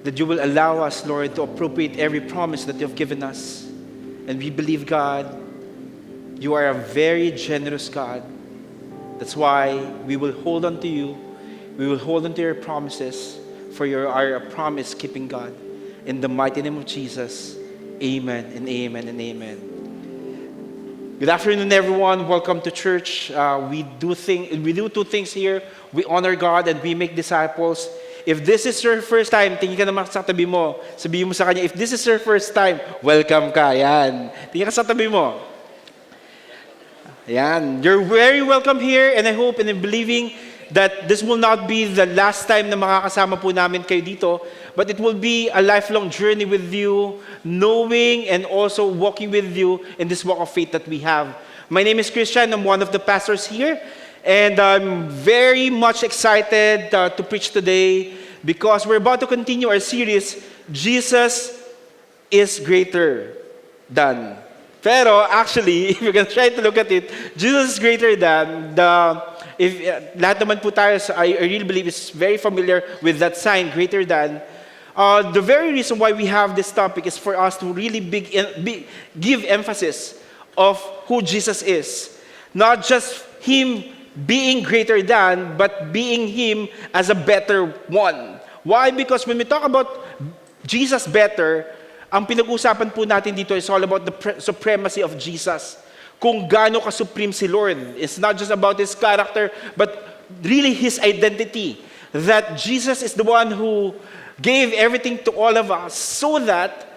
that you will allow us, Lord, to appropriate every promise that you have given us. And we believe, God, you are a very generous God. That's why we will hold on to you. We will hold on to your promises, for you are a promise-keeping God. In the mighty name of Jesus, amen and amen and amen. Good afternoon, everyone. Welcome to church. We do two things here. We honor God and we make disciples. If this is your first time, tingin ka naman sa tabi mo. Sabihin mo sa kanya, if this is your first time, welcome ka. Yan. Tingin ka sa tabi mo. Yan. You're very welcome here, and I hope and I'm believing that this will not be the last time na makakasama po namin kayo dito, but it will be a lifelong journey with you, knowing and also walking with you in this walk of faith that we have. My name is Christian. I'm one of the pastors here, and I'm very much excited to preach today because we're about to continue our series, Jesus is Greater Than. Pero actually, if you're gonna try to look at it, Jesus is greater than lahat naman po tayo, I really believe is very familiar with that sign, greater than. The very reason why we have this topic is for us to really give emphasis of who Jesus is. Not just Him being greater than, but being Him as a better one. Why? Because when we talk about Jesus better, ang pinag-usapan po natin dito is all about the supremacy of Jesus. Kung gaano ka-supreme si Lord. It's not just about His character, but really His identity. That Jesus is the one who gave everything to all of us so that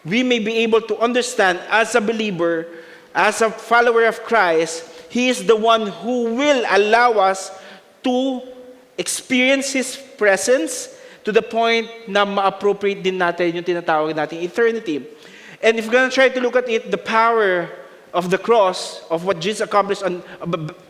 we may be able to understand as a believer, as a follower of Christ, He is the one who will allow us to experience His presence to the point na ma-appropriate din natin yung tinatawag natin eternity. And if we're gonna try to look at it, the power of the cross, of what Jesus accomplished on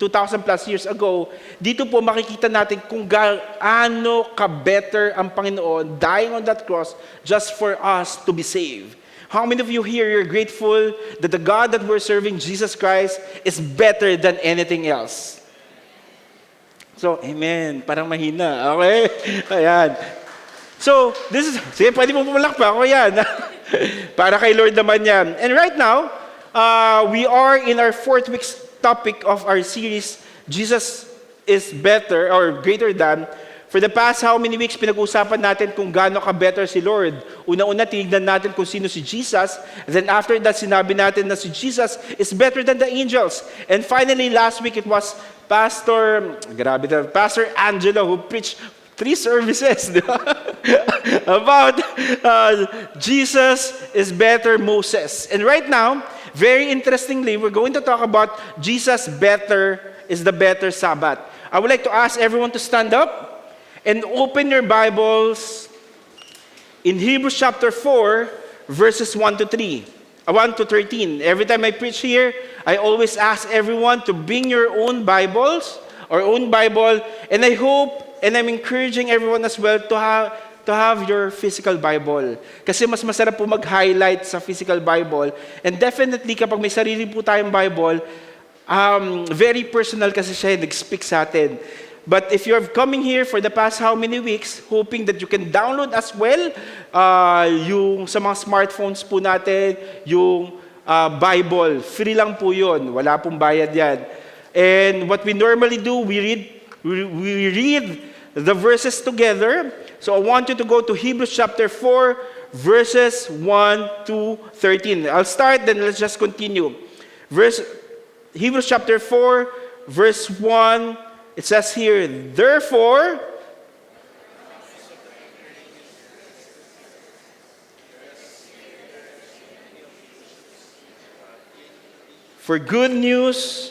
2,000 plus years ago, dito po makikita natin kung gaano ka-better ang Panginoon dying on that cross just for us to be saved. How many of you here are grateful that the God that we're serving, Jesus Christ, is better than anything else? So, amen. Parang mahina. Okay? Ayan. So, this is, sige, pwede mo pumalakpa. Ako yan. Para kay Lord naman yan. And right now, we are in our 4th week's topic of our series, Jesus is better or greater than. For the past how many weeks, pinag-usapan natin kung gaano ka-better si Lord. Una-una, tinignan natin kung sino si Jesus. Then after that, sinabi natin na si Jesus is better than the angels. And finally, last week, it was Pastor Angelo who preached 3 services about Jesus is better Moses. And right now, very interestingly, we're going to talk about Jesus better is the better Sabbath. I would like to ask everyone to stand up and open your Bibles in Hebrews chapter 4, verses 1 to 13. Every time I preach here, I always ask everyone to bring your own Bibles or own Bible, and I hope and I'm encouraging everyone as well to have your physical Bible. Kasi mas masarap po mag-highlight sa physical Bible. And definitely, kapag may sarili po tayong Bible, very personal kasi siya, nag-speak sa atin. But if you're coming here for the past how many weeks, hoping that you can download as well, yung sa mga smartphones po natin, yung Bible, free lang po yun. Wala pong bayad yan. And what we normally do, we read the verses together. So I want you to go to Hebrews chapter 4, verses 1 to 13. I'll start, then let's just continue. Hebrews chapter 4, verse 1, it says here, therefore, for good news,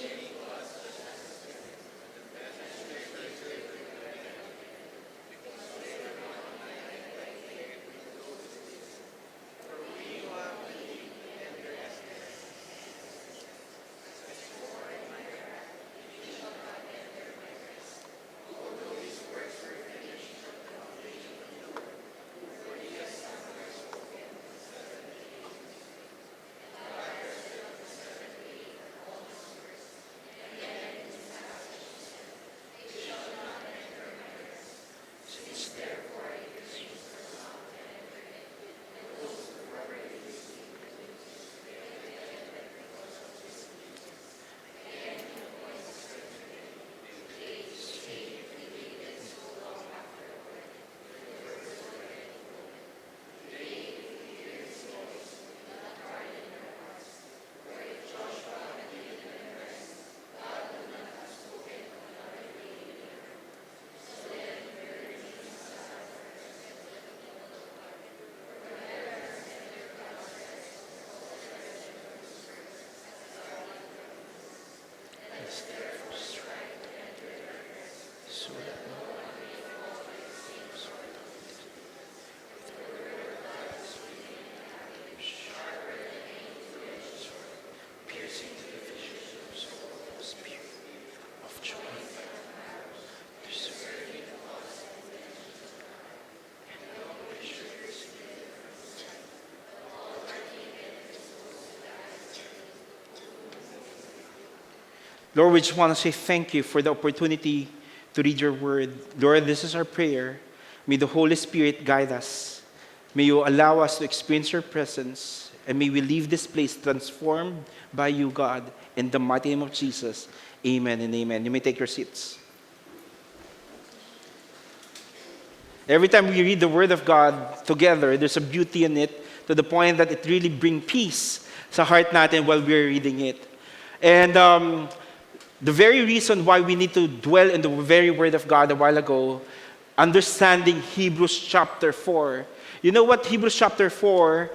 Lord, we just want to say thank you for the opportunity to read your word. Lord, this is our prayer. May the Holy Spirit guide us. May you allow us to experience your presence. And may we leave this place transformed by you, God. In the mighty name of Jesus, amen and amen. You may take your seats. Every time we read the Word of God together, there's a beauty in it to the point that it really brings peace sa heart natin while we're reading it. And the very reason why we need to dwell in the very Word of God a while ago, understanding Hebrews chapter 4. You know what, Hebrews chapter 4,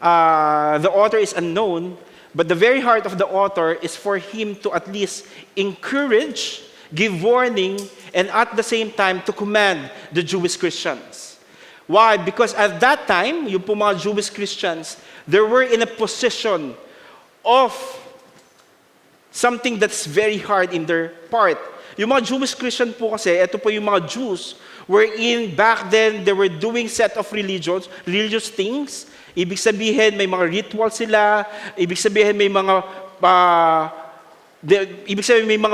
the author is unknown, but the very heart of the author is for him to at least encourage, give warning, and at the same time to command the Jewish Christians. Why? Because at that time, yung po mga Jewish Christians, they were in a position of something that's very hard in their part. Yung mga Jewish Christian po kasi, ito po yung mga Jews, wherein back then, they were doing set of religious things. Ibig sabihin, may mga ritual sila. Ibig sabihin, may mga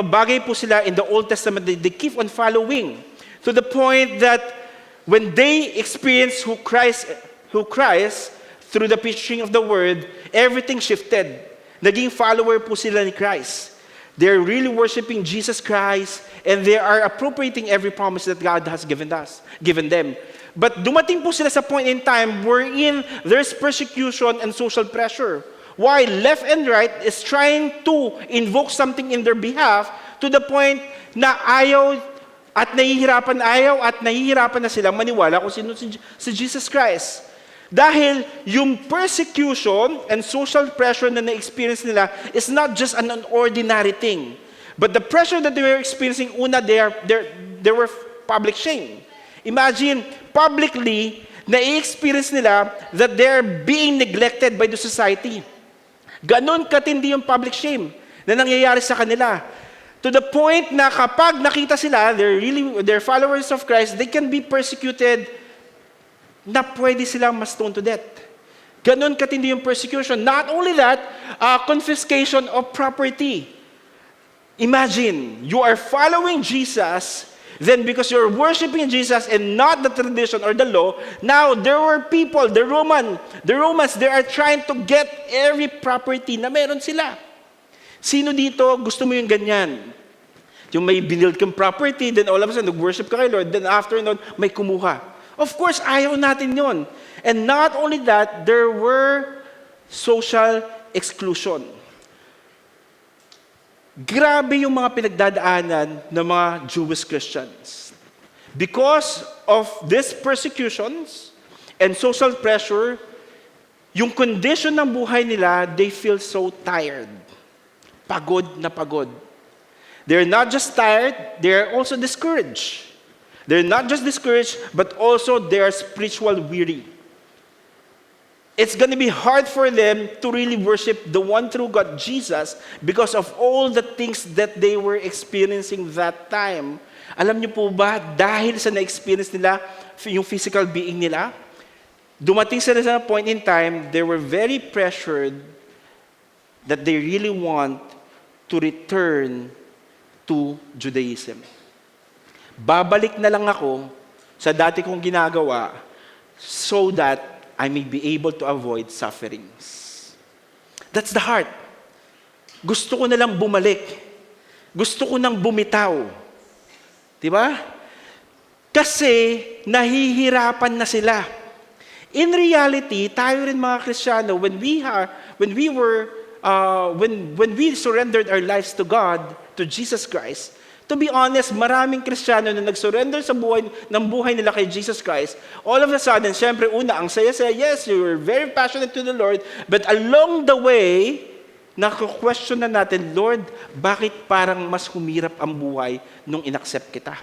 bagay po sila in the Old Testament that they keep on following. To the point that when they experience who Christ through the preaching of the word, everything shifted. Naging follower po sila ni Christ. They're really worshiping Jesus Christ, and they are appropriating every promise that God has given them. But dumating po sila sa point in time wherein there's persecution and social pressure. Why left and right is trying to invoke something in their behalf to the point na ayaw at nahihirapan na silang maniwala kung sino si Jesus Christ. Dahil yung persecution and social pressure na na-experience nila is not just an ordinary thing. But the pressure that they were experiencing, they were public shame. Imagine, publicly, na-experience nila that they're being neglected by the society. Ganon katindi yung public shame na nangyayari sa kanila. To the point na kapag nakita sila, they're followers of Christ, they can be persecuted na pwede silang ma-stone to death. Ganon katindi yung persecution. Not only that, confiscation of property. Imagine, you are following Jesus, then because you're worshiping Jesus and not the tradition or the law, now there were people, the Romans, they are trying to get every property na meron sila. Sino dito gusto mo yung ganyan? Yung may binild kang property, then all of a sudden, nag-worship ka kay Lord, then after nun, may kumuha. Of course, ayaw natin yon. And not only that, there were social exclusion. Grabe yung mga pinagdadaanan ng mga Jewish Christians. Because of these persecutions and social pressure, yung condition ng buhay nila, they feel so tired. Pagod na pagod. They're not just tired, they're also discouraged. They're not just discouraged, but also they are spiritual weary. It's going to be hard for them to really worship the one true God, Jesus, because of all the things that they were experiencing that time. Alam niyo po ba, dahil sa na-experience nila, yung physical being nila, dumating sila sa point in time, they were very pressured that they really want to return to Judaism. Babalik na lang ako sa dati kong ginagawa so that I may be able to avoid sufferings. That's the heart. Gusto ko na lang bumalik. Gusto ko nang bumitaw. Diba? Kasi nahihirapan na sila. In reality, tayo rin mga Kristiyano, when we surrendered our lives to God, to Jesus Christ, to be honest, maraming Kristiyano na nag-surrender sa buhay nila kay Jesus Christ, all of a sudden, syempre una, ang saya-saya, yes, you were very passionate to the Lord, but along the way, naku-question na natin, Lord, bakit parang mas humirap ang buhay nung inaccept kita?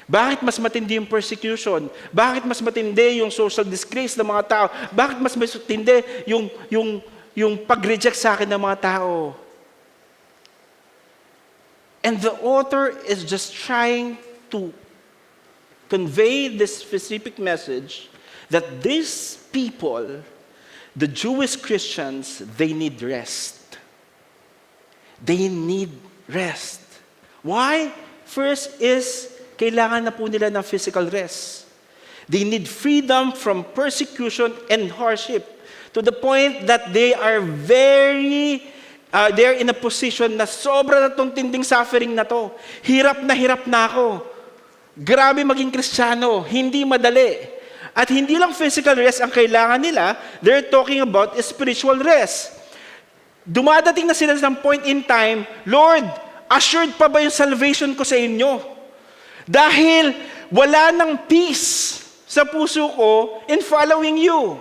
Bakit mas matindi yung persecution? Bakit mas matindi yung social disgrace ng mga tao? Bakit mas matindi yung pag-reject sa akin ng mga tao? And the author is just trying to convey this specific message that these people, the Jewish Christians, they need rest. They need rest. Why? First is, kailangan na po nila ng physical rest. They need freedom from persecution and hardship to the point that they are they're in a position na sobra na tong tinding suffering na to. Hirap na ako. Grabe maging Kristiyano, hindi madali. At hindi lang physical rest ang kailangan nila, they're talking about spiritual rest. Dumadating na sila sa point in time, Lord, assured pa ba yung salvation ko sa inyo? Dahil wala ng peace sa puso ko in following you.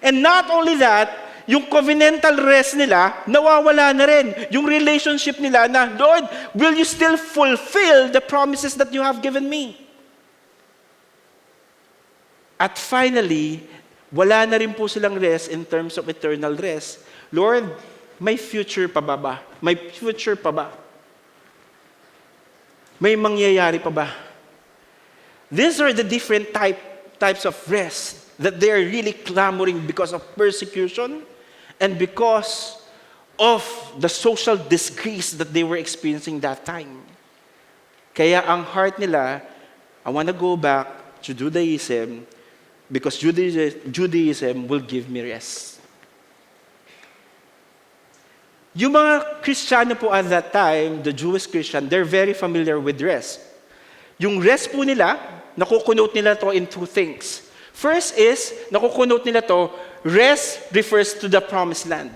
And not only that, yung covenantal rest nila, nawawala na rin. Yung relationship nila na, Lord, will you still fulfill the promises that you have given me? At finally, wala na rin po silang rest in terms of eternal rest. Lord, may future pa ba? May future pa ba? May mangyayari pa ba? These are the different types of rest that they are really clamoring because of persecution and because of the social disgrace that they were experiencing that time. Kaya ang heart nila, I want to go back to Judaism because Judaism will give me rest. Yung mga Kristiyano po at that time, the Jewish Christian, they're very familiar with rest. Yung rest po nila, nakukonnote nila to in two things. First is, nakukonnote nila to, rest refers to the promised land.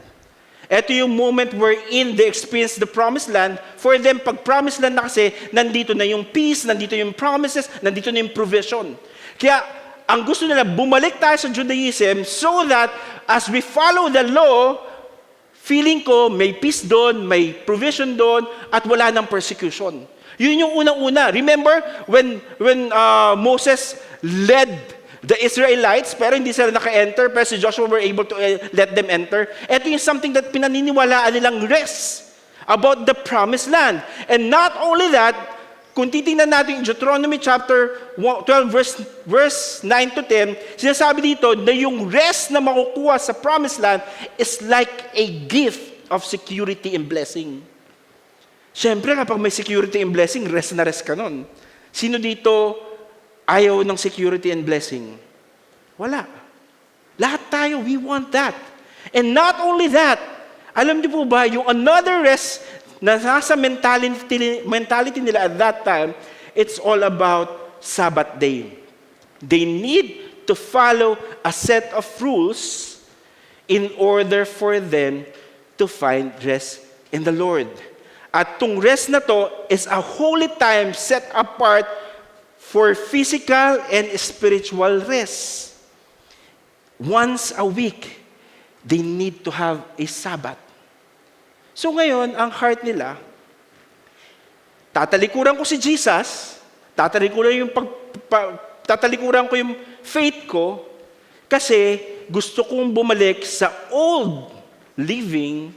Ito yung moment wherein they experience the promised land. For them, pag promised land na kasi, nandito na yung peace, nandito yung promises, nandito na yung provision. Kaya, ang gusto nila, bumalik tayo sa Judaism so that as we follow the law, feeling ko may peace doon, may provision doon, at wala ng persecution. Yun yung unang-una. Remember when Moses led the Israelites, pero hindi sila naka-enter, pero si Joshua were able to let them enter. Ito yung something that pinaniniwalaan nilang rest about the promised land. And not only that, kung titingnan natin Deuteronomy chapter 12 verse 9 to 10, sinasabi dito na yung rest na makukuha sa promised land is like a gift of security and blessing. Siyempre, kapag may security and blessing, rest na rest ka nun. Sino dito ayaw ng security and blessing? Wala. Lahat tayo, we want that. And not only that, alam niyo po ba, yung another rest na nasa mentality nila at that time, it's all about Sabbath day. They need to follow a set of rules in order for them to find rest in the Lord. At tong rest na to is a holy time set apart for physical and spiritual rest. Once a week, they need to have a Sabbath. So ngayon, ang heart nila, tatalikuran ko si Jesus, tatalikuran ko yung faith ko, kasi gusto kong bumalik sa old living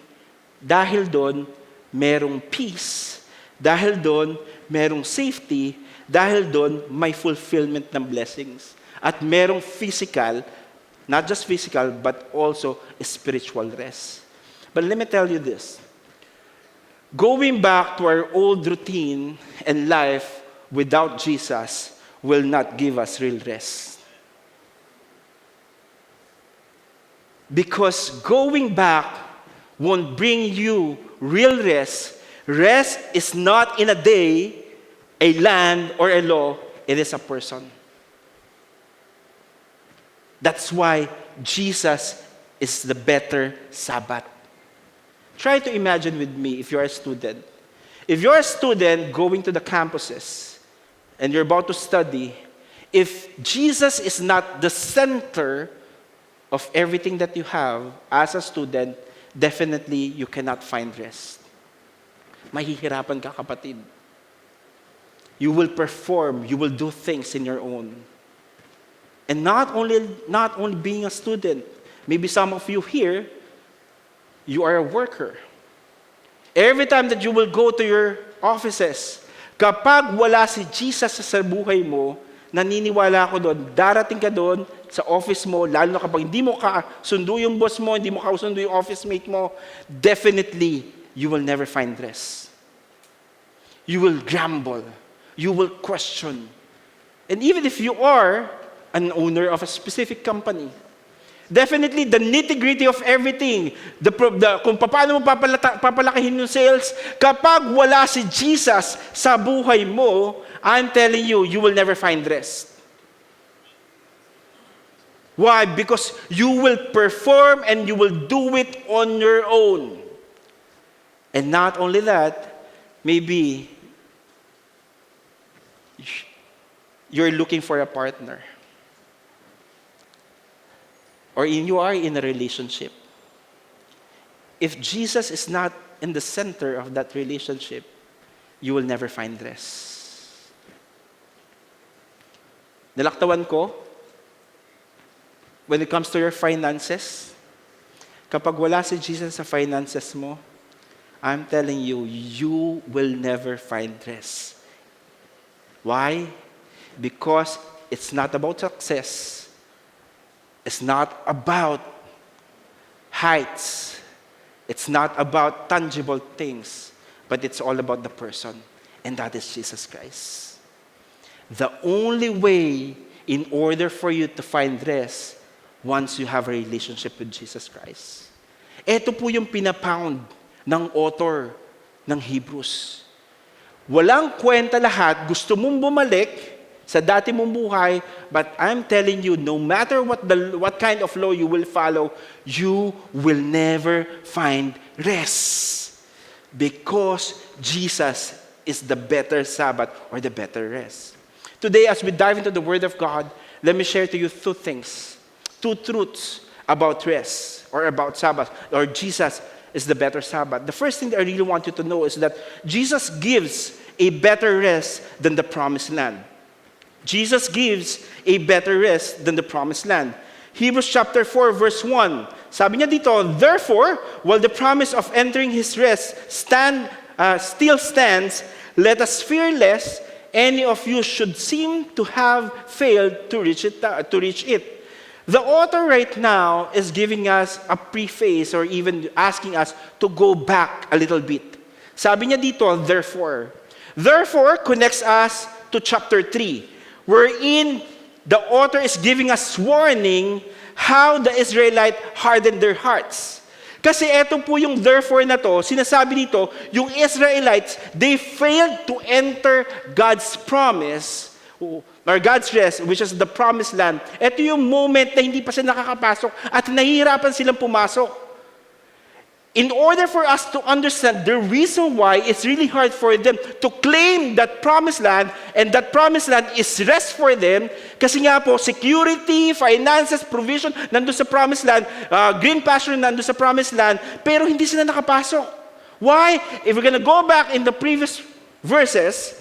dahil doon merong peace, dahil doon merong safety, dahil doon may fulfillment ng blessings. At merong physical, not just physical, but also spiritual rest. But let me tell you this. Going back to our old routine and life without Jesus will not give us real rest. Because going back won't bring you real rest. Rest is not in a day, a land, or a law. It is a person. That's why Jesus is the better Sabbath. Try to imagine with me if you're a student. If you're a student going to the campuses and you're about to study, if Jesus is not the center of everything that you have as a student, definitely you cannot find rest. Mahihirapan ka, kapatid. You will perform, you will do things in your own. And not only being a student, maybe some of you here, you are a worker. Every time that you will go to your offices, kapag wala si Jesus sa buhay mo, naniniwala ako doon, darating ka doon sa office mo, lalo na kapag hindi mo kasundo yung boss mo, hindi mo kasundo yung office mate mo, definitely, you will never find rest. you will grumble, you will question. And even if you are an owner of a specific company, definitely the nitty-gritty of everything, kung paano mo papalakihin yung sales, kapag wala si Jesus sa buhay mo, I'm telling you, you will never find rest. Why? Because you will perform and you will do it on your own. And not only that, maybe you're looking for a partner. Or you are in a relationship. If Jesus is not in the center of that relationship, you will never find rest. Nalaktawan ko, when it comes to your finances, kapag wala si Jesus sa finances mo, I'm telling you, you will never find rest. Why? Because it's not about success. It's not about heights. It's not about tangible things. But it's all about the person. And that is Jesus Christ. The only way in order for you to find rest once you have a relationship with Jesus Christ. Ito po yung pinapound ng author ng Hebrews. Walang kwenta lahat, gusto mong bumalik sa dati mong buhay, but I'm telling you, no matter what kind of law you will follow, you will never find rest. Because Jesus is the better Sabbath or the better rest. Today, as we dive into the Word of God, let me share to you two things, two truths about rest or about Sabbath, or Jesus is the better Sabbath. The first thing that I really want you to know is that Jesus gives a better rest than the promised land. Jesus gives a better rest than the promised land. Hebrews chapter 4 verse 1. Sabi niya dito, therefore, while the promise of entering His rest still stands, let us fear lest any of you should seem to have failed to reach it. The author right now is giving us a preface or even asking us to go back a little bit. Sabi niya dito, therefore. Therefore connects us to chapter 3, wherein the author is giving us warning how the Israelites hardened their hearts. Kasi eto po yung therefore na to, sinasabi dito, yung Israelites, they failed to enter God's promise or God's rest, which is the promised land. Ito yung moment na hindi pa sila nakakapasok at nahihirapan silang pumasok. In order for us to understand the reason why it's really hard for them to claim that promised land, and that promised land is rest for them, kasi nga po, security, finances, provision, nandun sa promised land, green pasture nandun sa promised land, pero hindi sila nakapasok. Why? If we're gonna go back in the previous verses,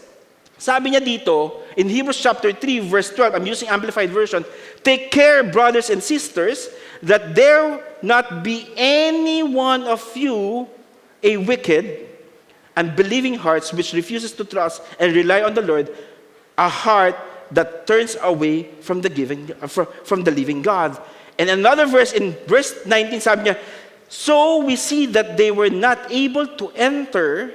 sabi niya dito, in Hebrews chapter 3, verse 12, I'm using Amplified Version, take care, brothers and sisters, that there not be any one of you a wicked and believing hearts which refuses to trust and rely on the Lord, a heart that turns away from the living God. And another verse, in verse 19, sabi niya, so we see that they were not able to enter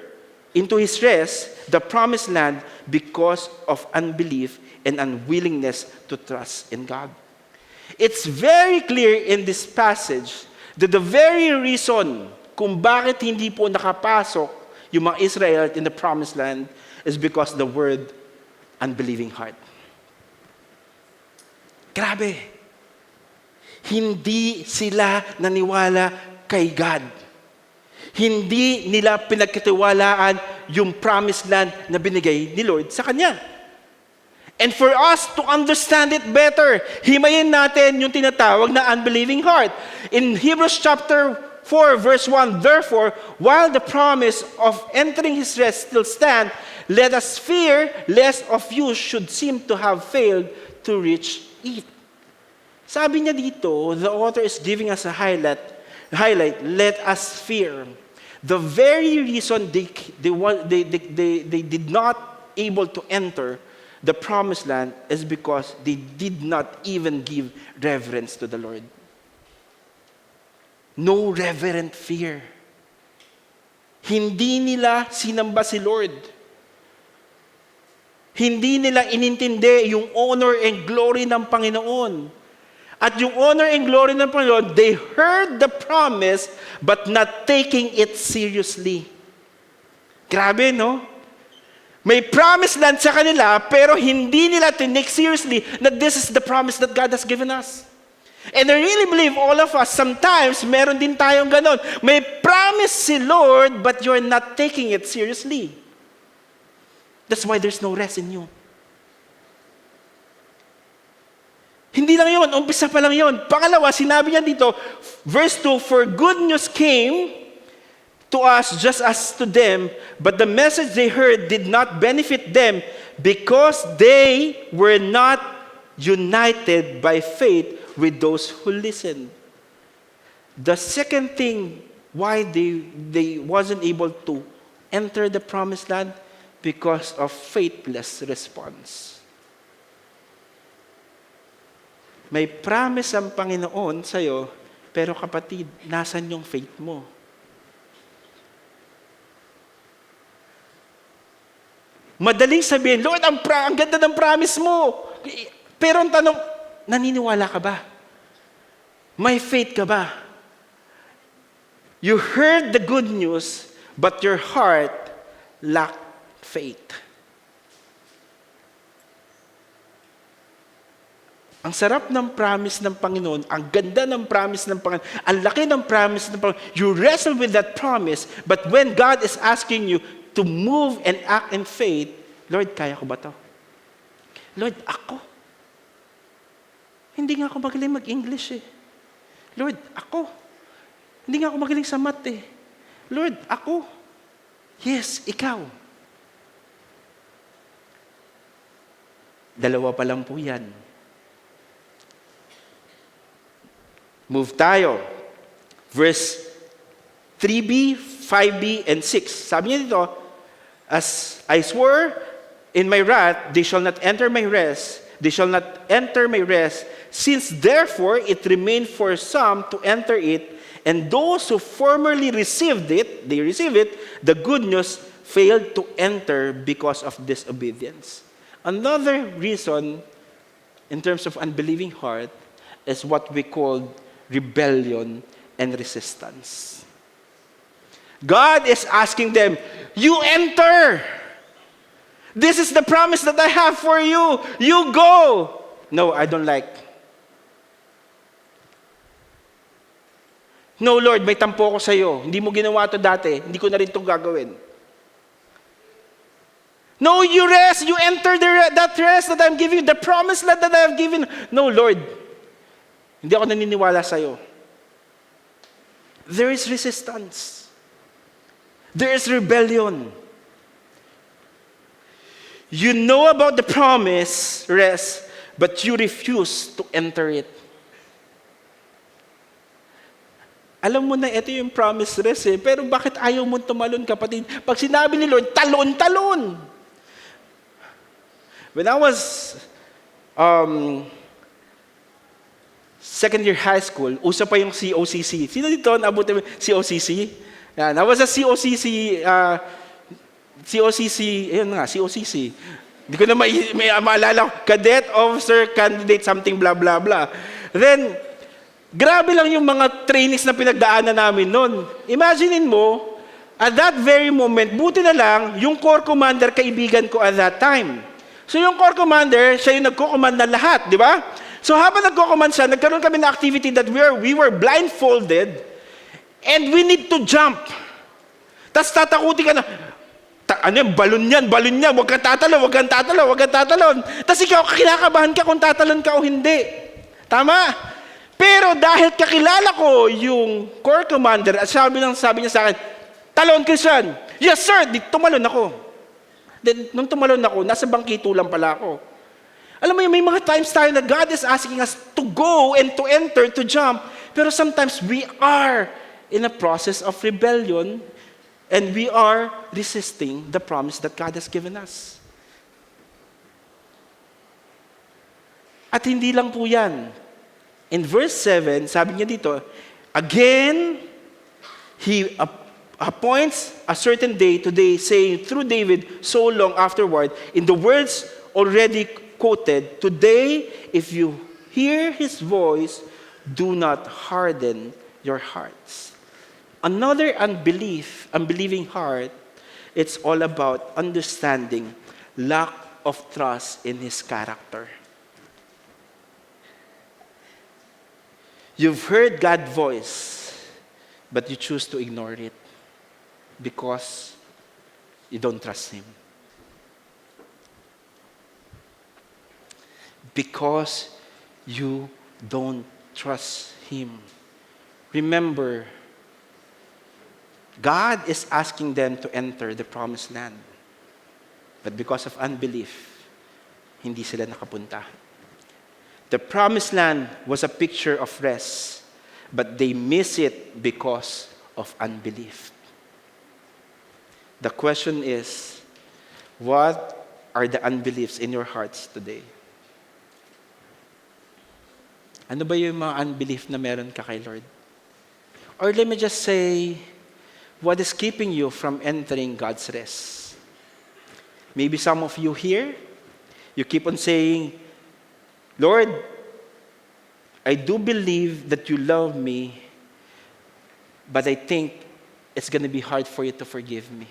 into His rest, the promised land, because of unbelief and unwillingness to trust in God. It's very clear in this passage that the very reason kung bakit hindi po nakapasok yung mga Israelites in the promised land is because the word unbelieving heart. Grabe. Hindi sila naniwala kay God. Hindi nila pinagkatiwalaan yung promised land na binigay ni Lord sa Kanya. And for us to understand it better, himayin natin yung tinatawag na unbelieving heart. In Hebrews chapter 4, verse 1, therefore, while the promise of entering His rest still stand, let us fear lest of you should seem to have failed to reach it. Sabi niya dito, the author is giving us a highlight, let us fear. The very reason they did not able to enter the promised land is because they did not even give reverence to the Lord. No reverent fear. Hindi nila sinamba si Lord. Hindi nila inintindi yung honor and glory ng Panginoon. At yung honor and glory ng Panginoon, they heard the promise but not taking it seriously. Grabe, no? May promise land sa kanila, pero hindi nila tinake seriously that this is the promise that God has given us. And I really believe all of us, sometimes, meron din tayong ganon. May promise si Lord, but you're not taking it seriously. That's why there's no rest in you. Hindi lang yun, umpisa pa lang yun. Pangalawa, sinabi niya dito, verse 2, for good news came to us just as to them, but the message they heard did not benefit them because they were not united by faith with those who listened. The second thing why they wasn't able to enter the promised land, because of faithless response. May promise ang Panginoon sa'yo, pero kapatid, nasan yung faith mo? Madaling sabihin, Lord, ang ganda ng promise mo. Pero ang tanong, naniniwala ka ba? May faith ka ba? You heard the good news, but your heart lacked faith. Ang sarap ng promise ng Panginoon, ang ganda ng promise ng Panginoon, ang laki ng promise ng Panginoon. You wrestle with that promise, but when God is asking you to move and act in faith, Lord, kaya ko ba to? Lord, ako. Hindi nga ako magaling mag-English eh. Lord, ako. Hindi nga ako magaling sa math eh. Lord, ako. Yes, ikaw. Dalawa pa lang po yan. Move tayo. Verse 3b, 5b, and 6. Sabi niya dito, as I swore in my wrath, they shall not enter my rest. They shall not enter my rest. Since therefore it remained for some to enter it, and those who formerly received it, they received it, the good news failed to enter because of disobedience. Another reason, in terms of unbelieving heart, is what we call rebellion and resistance. God is asking them, you enter. This is the promise that I have for you. You go. No, I don't like. No, Lord, may tampo ko sa iyo. Hindi mo ginawa to dati. Hindi ko na rin itong gagawin. No, you rest. You enter that rest that I'm giving you. The promised land that I have given. No, Lord. Hindi ako naniniwala sa iyo. There is resistance. There is rebellion. You know about the promise, rest, but you refuse to enter it. Alam mo na ito yung promise rest eh, pero bakit ayaw mo tumalon, kapatid? Pag sinabi ni Lord, talon. When I was second year high school, usa pa yung COCC. Sino dito naabot ng COCC? Yan, I was a COCC, COCC. Hindi ko na may maalala, cadet, officer, candidate, something blah, blah, blah. Then, grabe lang yung mga trainees na pinagdaanan namin noon. Imaginein mo, at that very moment, buti na lang, yung corps commander, kaibigan ko at that time. So yung corps commander, siya yung nagko-command na lahat, di ba? So habang nagko-command siya, nagkaroon kami ng activity that we were blindfolded and we need to jump. Tapos tatakuti ka na, balon yan, huwag kang tatalon. Tapos ikaw, kinakabahan ka kung tatalon ka o hindi. Tama? Pero dahil kakilala ko yung corps commander, at sabi niya sa akin, talon, Christian. Yes, sir. Tumalon ako. Then, nung tumalon ako, nasa bangkito lang pala ako. Alam mo yun, may mga times tayo na God is asking us to go and to enter, to jump. Pero sometimes we are in a process of rebellion and we are resisting the promise that God has given us. At hindi lang po yan. In verse 7, sabi niya dito, again, appoints a certain day today, saying through David so long afterward, in the words already quoted, today, if you hear his voice, do not harden your hearts. Another unbelieving heart, it's all about understanding, lack of trust in his character. You've heard God's voice, but you choose to ignore it because you don't trust him. Because you don't trust him. Remember, God is asking them to enter the promised land. But because of unbelief, hindi sila nakapunta. The promised land was a picture of rest, but they miss it because of unbelief. The question is, what are the unbeliefs in your hearts today? Ano ba yung mga unbelief na meron ka kay Lord? Or let me just say, what is keeping you from entering God's rest? Maybe some of you here, you keep on saying, Lord, I do believe that you love me, but I think it's going to be hard for you to forgive me.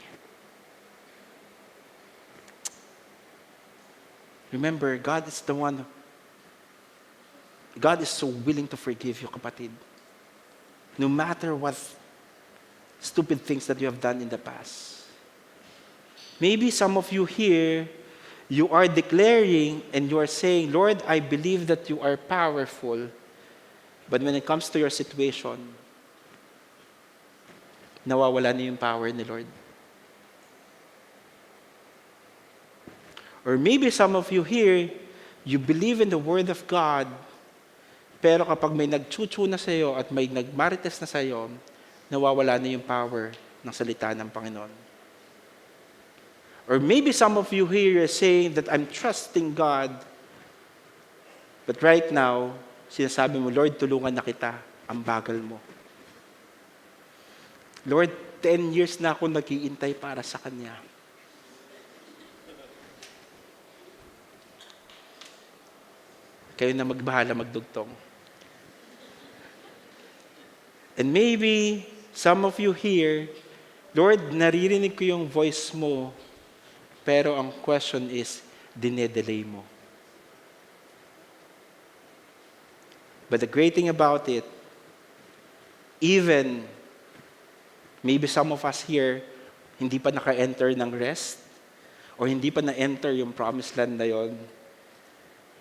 Remember, God is the one. God is so willing to forgive you, kapatid. No matter what stupid things that you have done in the past. Maybe some of you here, you are declaring and you are saying, Lord, I believe that you are powerful. But when it comes to your situation, nawawala na yung power ni Lord. Or maybe some of you here, you believe in the Word of God, pero kapag may nagchuchu na sa iyo at may nagmarites na sa iyo, nawawala na yung power ng salita ng Panginoon. Or maybe some of you here are saying that I'm trusting God, but right now, sinasabi mo, Lord, tulungan na kita, ang bagal mo. Lord, 10 years na ako nag-iintay para sa Kanya. Kayo na magbahala magdugtong. And maybe, some of you here, Lord, naririnig ko yung voice mo, pero ang question is, dinedelay mo. But the great thing about it, even, maybe some of us here, hindi pa naka-enter ng rest, or hindi pa na-enter yung promised land na yon.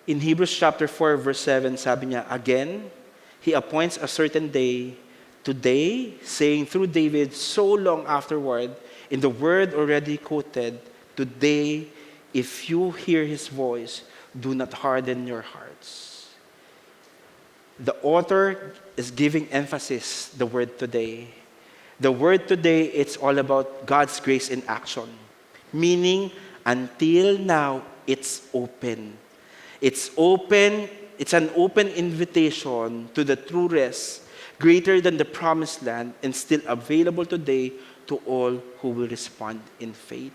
In Hebrews chapter 4, verse 7, sabi niya, again, He appoints a certain day, today, saying through David so long afterward, in the word already quoted, today, if you hear His voice, do not harden your hearts. The author is giving emphasis, the word today. The word today, it's all about God's grace in action. Meaning, until now, it's open. It's open, it's an open invitation to the true rest, greater than the promised land, and still available today to all who will respond in faith.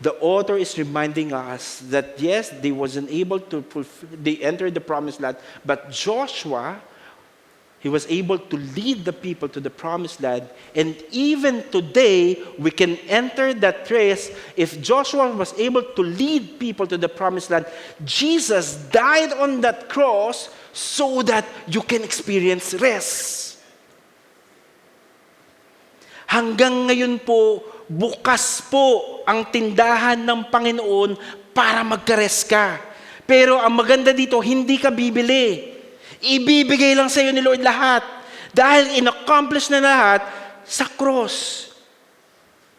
The author is reminding us that yes, they wasn't able to they entered the promised land, but Joshua, he was able to lead the people to the promised land, and even today, we can enter that rest. If Joshua was able to lead people to the promised land, Jesus died on that cross so that you can experience rest. Hanggang ngayon po, bukas po ang tindahan ng Panginoon para magka-rest ka. Pero ang maganda dito, hindi ka bibili. Ibibigay lang sa iyo ni Lord lahat. Dahil in-accomplish na lahat sa cross.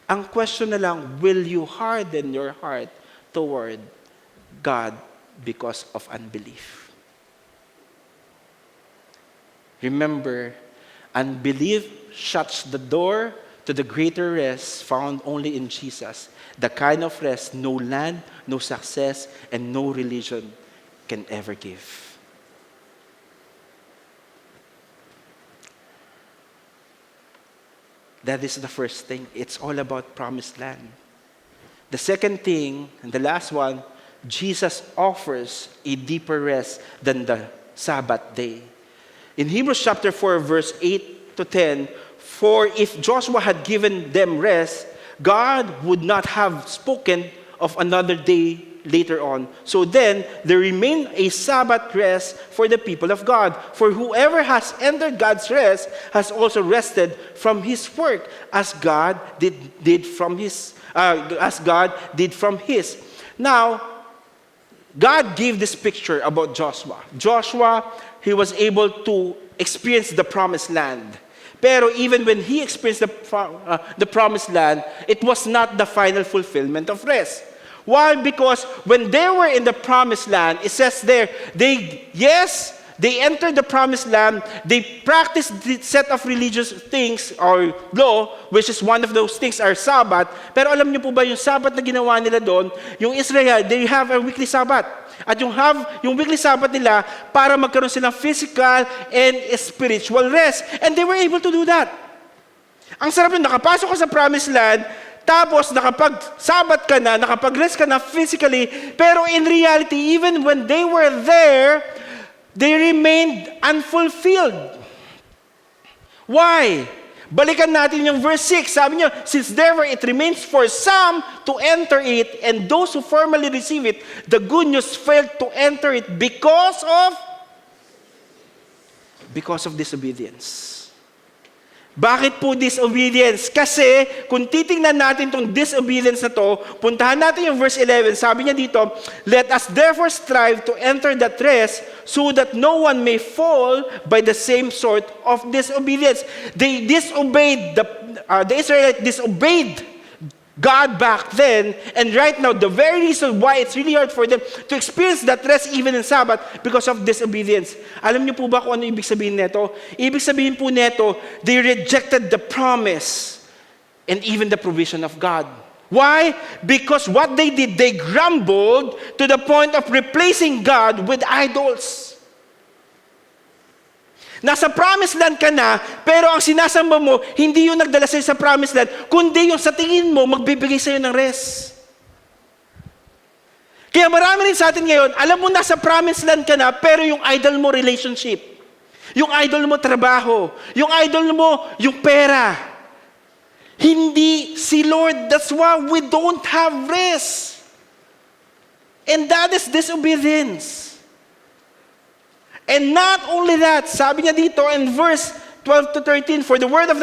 Ang question na lang, will you harden your heart toward God because of unbelief? Remember, unbelief shuts the door to the greater rest found only in Jesus. The kind of rest no land, no success, and no religion can ever give. That is the first thing. It's all about promised land. The second thing, and the last one, Jesus offers a deeper rest than the Sabbath day. In Hebrews chapter 4, verse 8 to 10, for if Joshua had given them rest, God would not have spoken of another day later on. So then, there remained a Sabbath rest for the people of God. For whoever has entered God's rest has also rested from his work, as God did from his. Now, God gave this picture about Joshua. Joshua, he was able to experience the promised land. Pero even when he experienced the promised land, it was not the final fulfillment of rest. Why? Because when they were in the promised land, it says there, they entered the promised land, they practiced the set of religious things or law, which is one of those things are Sabbath. Pero alam niyo po ba yung Sabbath na ginawa nila doon, yung Israel, they have a weekly Sabbath. At yung weekly Sabbath nila para magkaroon silang physical and spiritual rest. And they were able to do that. Ang sarap yun, nakapasok ka sa promised land, tapos nakapag-Sabbath ka na, nakapag-rest ka na physically, pero in reality, even when they were there, they remained unfulfilled. Why? Balikan natin yung verse 6. Sabi niyo, since therefore it remains for some to enter it, and those who formally receive it, the good news failed to enter it because of disobedience. Bakit po disobedience? Kasi kung titingnan natin itong disobedience na to, puntahan natin yung verse 11. Sabi niya dito, let us therefore strive to enter that rest so that no one may fall by the same sort of disobedience. They disobeyed, the Israelites disobeyed God back then, and right now, the very reason why it's really hard for them to experience that rest even in Sabbath because of disobedience. Alam niyo po ba kung ano ibig sabihin neto? Ibig sabihin po neto, they rejected the promise and even the provision of God. Why? Because what they did, they grumbled to the point of replacing God with idols. Nasa promised land ka na, pero ang sinasamba mo, hindi yung nagdala sa'yo sa promised land, kundi yung sa tingin mo, magbibigay sa'yo ng rest. Kaya marami rin sa atin ngayon, alam mo nasa promised land ka na, pero yung idol mo relationship. Yung idol mo trabaho. Yung idol mo yung pera. Hindi si Lord. That's why we don't have rest. And that is disobedience. And not only that, sabi niya dito in verse 12 to 13, for the word of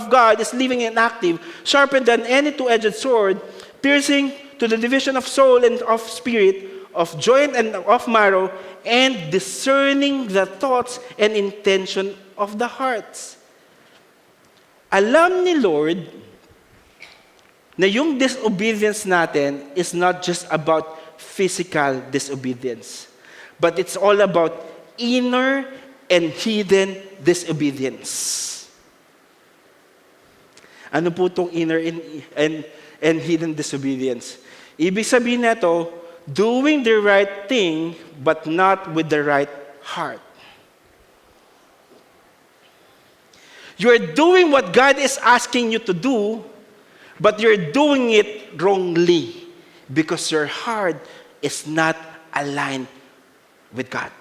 God is living and active, sharper than any two-edged sword, piercing to the division of soul and of spirit, of joint and of marrow, and discerning the thoughts and intention of the hearts. Alam ni Lord na yung disobedience natin is not just about physical disobedience, but it's all about inner and hidden disobedience. Ano po itong inner and hidden disobedience? Ibig sabihin nito, doing the right thing but not with the right heart. You're doing what God is asking you to do, but you're doing it wrongly because your heart is not aligned with God.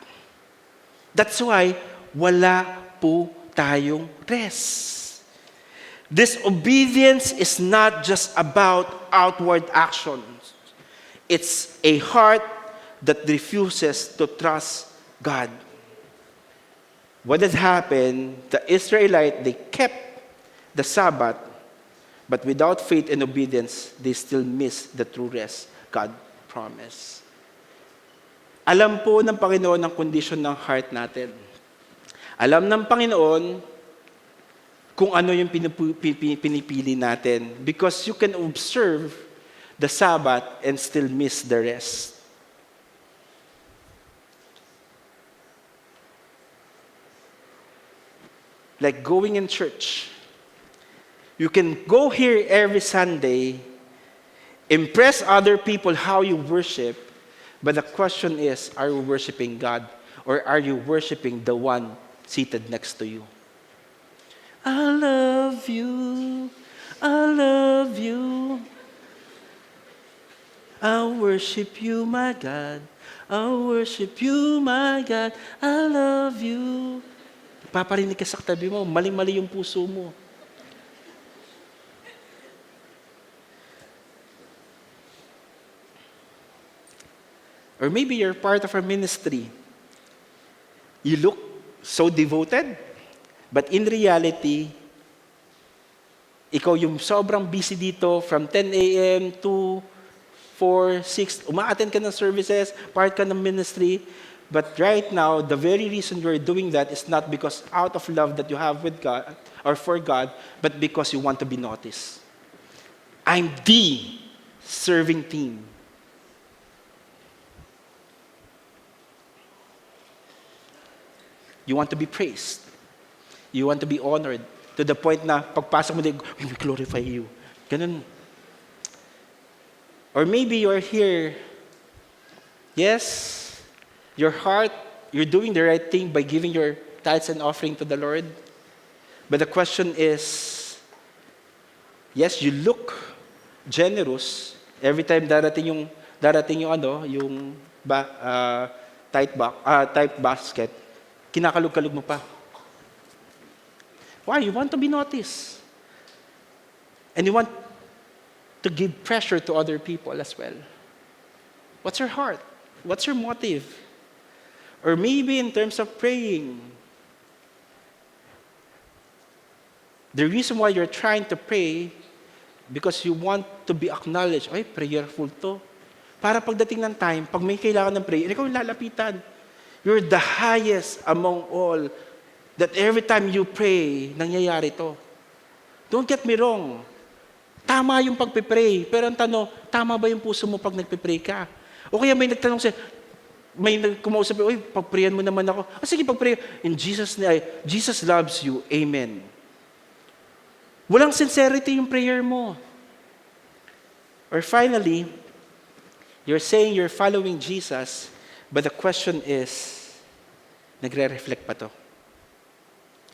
That's why wala po tayong rest. Disobedience is not just about outward actions. It's a heart that refuses to trust God. What had happened, the Israelites, they kept the Sabbath, but without faith and obedience, they still missed the true rest God promised. Alam po ng Panginoon ang kondisyon ng heart natin. Alam ng Panginoon kung ano yung pinipili natin. Because you can observe the Sabbath and still miss the rest. Like going in church. You can go here every Sunday, impress other people how you worship, but the question is, are you worshiping God or are you worshiping the one seated next to you? I love you. I love you. I worship you, my God. I worship you, my God. I love you. Paparinig ka sa katabi mo, mali-mali yung puso mo. Or maybe you're part of our ministry. You look so devoted, but in reality, ikaw yung sobrang busy dito from 10 a.m. to 4, 6, uma-attend ka ng services, part ka ng ministry, but right now, the very reason you're doing that is not because out of love that you have with God or for God, but because you want to be noticed. I'm the serving team. You want to be praised. You want to be honored. To the point na pagpasok mo din, we glorify you. Ganun. Or maybe you're here. Yes, your heart, you're doing the right thing by giving your tithes and offering to the Lord. But the question is, yes, you look generous every time darating yung tithe basket. Kinakalog-kalog mo pa. Why? You want to be noticed. And you want to give pressure to other people as well. What's your heart? What's your motive? Or maybe in terms of praying, the reason why you're trying to pray, because you want to be acknowledged, ay, prayerful to. Para pagdating ng time, pag may kailangan ng prayer, ikaw yung lalapitan. You're the highest among all, that every time you pray, nangyayari to. Don't get me wrong. Tama yung pagpipray. Pero ang tanong, tama ba yung puso mo pag nagpipray ka? O kaya may nagtanong siya, may kumausap, oy, pagprayan mo naman ako. Sige, pagpray. In Jesus' name, Jesus loves you. Amen. Walang sincerity yung prayer mo. Or finally, you're saying you're following Jesus, but the question is, nagre-reflect pa to?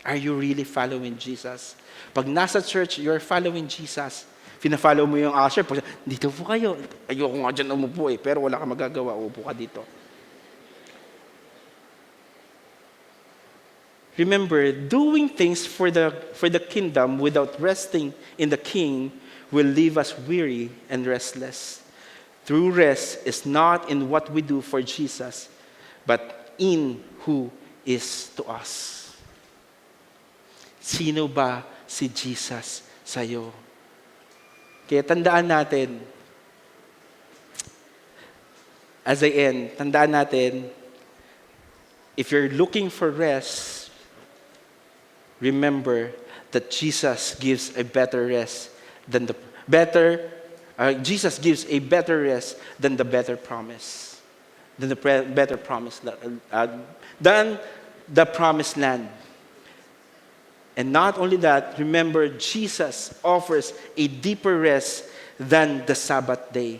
Are you really following Jesus? Pag nasa church, you're following Jesus. Fina-follow mo yung usher. Pag, dito po kayo. Ayoko nga dyan umupo eh. Pero wala ka magagawa. Upo ka dito. Remember, doing things for the kingdom without resting in the King will leave us weary and restless. True rest is not in what we do for Jesus, but in who is to us. Sino ba si Jesus sa'yo? Kaya tandaan natin, as I end, tandaan natin, if you're looking for rest, remember that Jesus gives a better rest than Jesus gives a better rest than the better promise. Than the better promise, than the promised land. And not only that, remember, Jesus offers a deeper rest than the Sabbath day.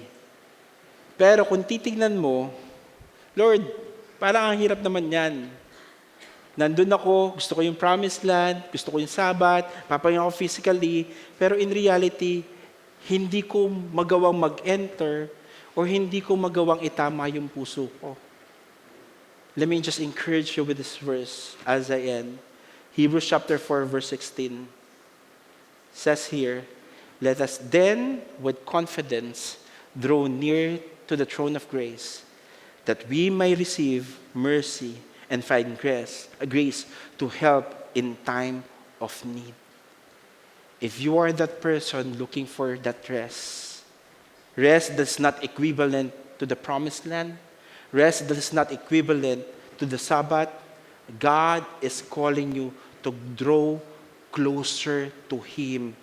Pero kung titignan mo, Lord, parang ang hirap naman yan. Nandun ako, gusto ko yung promised land, gusto ko yung Sabbath, papahinga ako physically, pero in reality, hindi ko magawang mag-enter or hindi ko magawang itama yung puso ko. Let me just encourage you with this verse as I end. Hebrews chapter 4, verse 16 says here, let us then with confidence draw near to the throne of grace, that we may receive mercy and find grace to help in time of need. If you are that person looking for that rest that's not equivalent to the promised land, rest that is not equivalent to the Sabbath, God is calling you to draw closer to Him.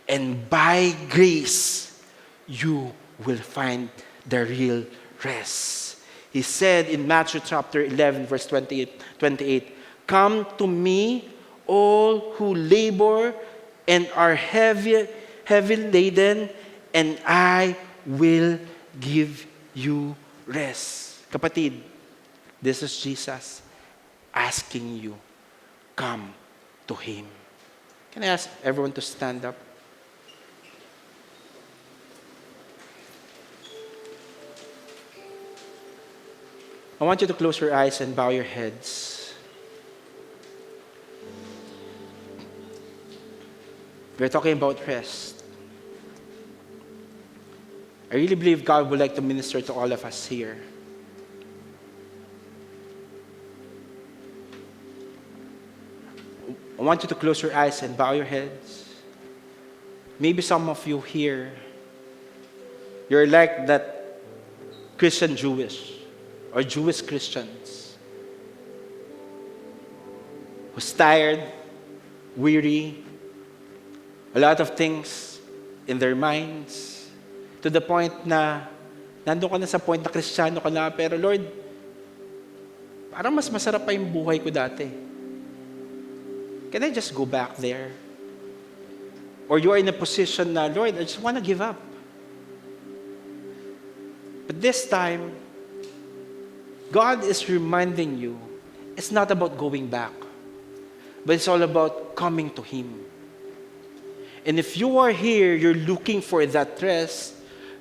And by grace, you will find the real rest. He said in Matthew chapter 11, verse 28, come to me, all who labor and are heavy laden, and I will give you rest. Kapatid, this is Jesus asking you, come to Him. Can I ask everyone to stand up? I want you to close your eyes and bow your heads. We're talking about rest. I really believe God would like to minister to all of us here. I want you to close your eyes and bow your heads. Maybe some of you here, you're like that Christian Jewish or Jewish Christians who's tired, weary, a lot of things in their minds, to the point na nandun ka na sa point na Kristiyano ka na, pero Lord, parang mas masarap pa yung buhay ko dati. Can I just go back there? Or you are in a position na, Lord, I just want to give up. But this time, God is reminding you, it's not about going back, but it's all about coming to Him. And if you are here, you're looking for that rest,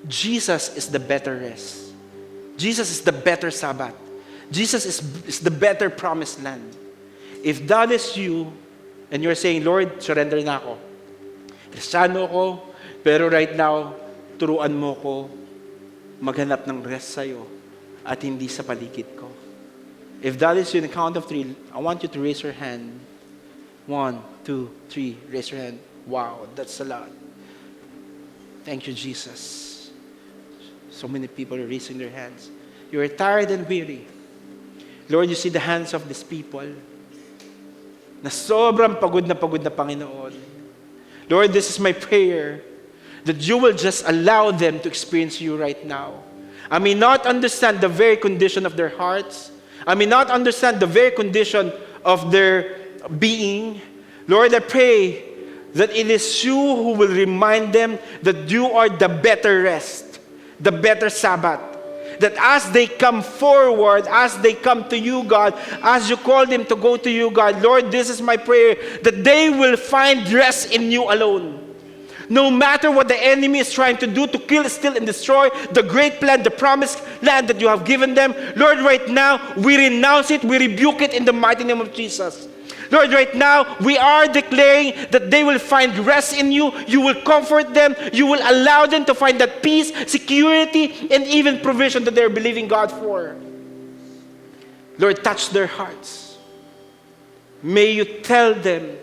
Jesus is the better rest. Jesus is the better Sabbath. Jesus is the better promised land. If that is you, and you're saying, Lord, surrender na ako. Kristiyano ko, pero right now, turuan mo ko maghanap ng rest sa'yo at hindi sa paligid ko. If that is you, in the count of 3, I want you to raise your hand. 1, 2, 3, raise your hand. Wow, that's a lot. Thank you, Jesus. So many people are raising their hands. You are tired and weary. Lord, you see the hands of these people na sobrang pagod na Panginoon. Lord, this is my prayer that you will just allow them to experience you right now. I may not understand the very condition of their hearts. I may not understand the very condition of their being. Lord, I pray that it is you who will remind them that you are the better rest, the better Sabbath. That as they come forward, as they come to you, God, as you call them to go to you, God, Lord, this is my prayer, that they will find rest in you alone. No matter what the enemy is trying to do to kill, steal, and destroy the great plan, the promised land that you have given them, Lord, right now, we renounce it, we rebuke it in the mighty name of Jesus. Lord, right now, we are declaring that they will find rest in you. You will comfort them. You will allow them to find that peace, security, and even provision that they're believing God for. Lord, touch their hearts. May you tell them,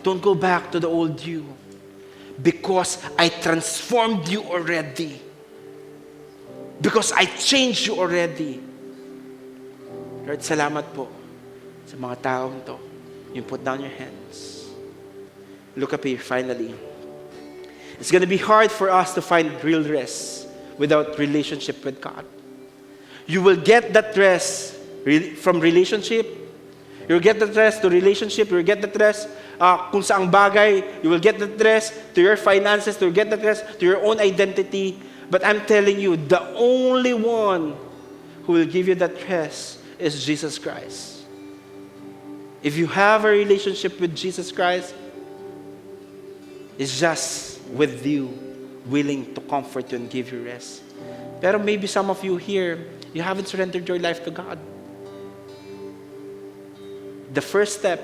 don't go back to the old you, because I transformed you already. Because I changed you already. Lord, salamat po sa mga taong to. You put down your hands. Look up here, finally. It's going to be hard for us to find real rest without relationship with God. You will get that rest from relationship. You'll get that rest to relationship. You'll get that rest kung saang bagay. You will get that rest to your finances. You'll get that rest to your own identity. But I'm telling you, the only one who will give you that rest is Jesus Christ. If you have a relationship with Jesus Christ, it's just with you, willing to comfort you and give you rest. Pero maybe some of you here, you haven't surrendered your life to God. The first step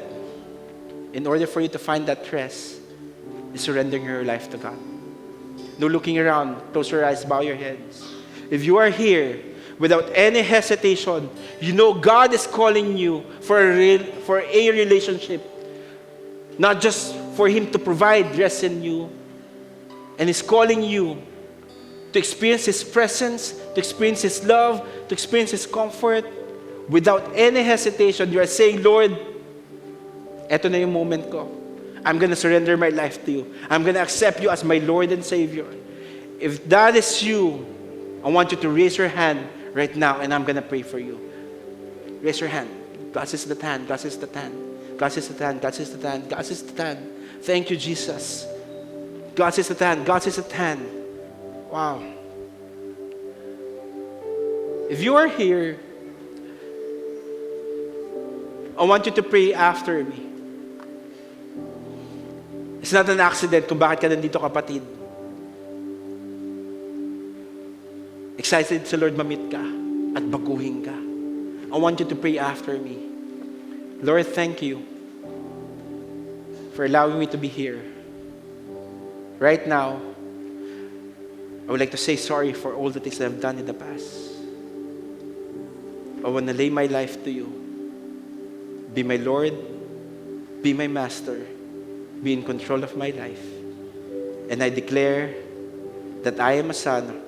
in order for you to find that rest is surrendering your life to God. No looking around, close your eyes, bow your heads. If you are here without any hesitation, you know God is calling you for a relationship. Not just for Him to provide rest in you. And He's calling you to experience His presence, to experience His love, to experience His comfort. Without any hesitation, you are saying, Lord, eto na yung moment ko. I'm gonna surrender my life to you. I'm gonna accept you as my Lord and Savior. If that is you, I want you to raise your hand right now, and I'm going to pray for you. Raise your hand. God sees the hand. God sees the hand. God sees the hand. God sees the hand. God sees the hand. Thank you, Jesus. God sees the hand. God sees the hand. Wow. If you are here, I want you to pray after me. It's not an accident kung bakit ka nandito, kapatid. Excited sa Lord mamit ka at baguhin ka. I want you to pray after me. Lord, thank you for allowing me to be here. Right now, I would like to say sorry for all the things that I've done in the past. I want to lay my life to you. Be my Lord, be my Master, be in control of my life. And I declare that I am a son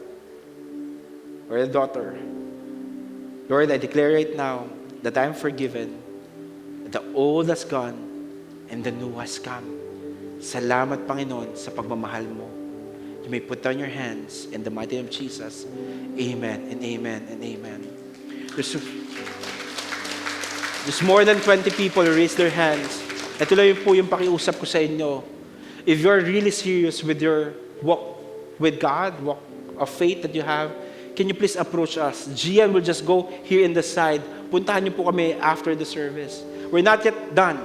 or a daughter. Lord, I declare right now that I am forgiven, that the old has gone and the new has come. Salamat, Panginoon, sa pagmamahal mo. You may put down your hands in the mighty name of Jesus. Amen and amen and amen. There's more than 20 people who raised their hands. Ito lang po yung pakiusap ko sa inyo. If you're really serious with your walk with God, walk of faith that you have, can you please approach us? Gian will just go here in the side. Puntahan niyo po kami after the service. We're not yet done.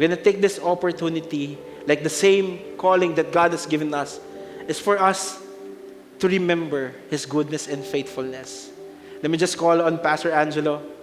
We're going to take this opportunity, like the same calling that God has given us, is for us to remember His goodness and faithfulness. Let me just call on Pastor Angelo.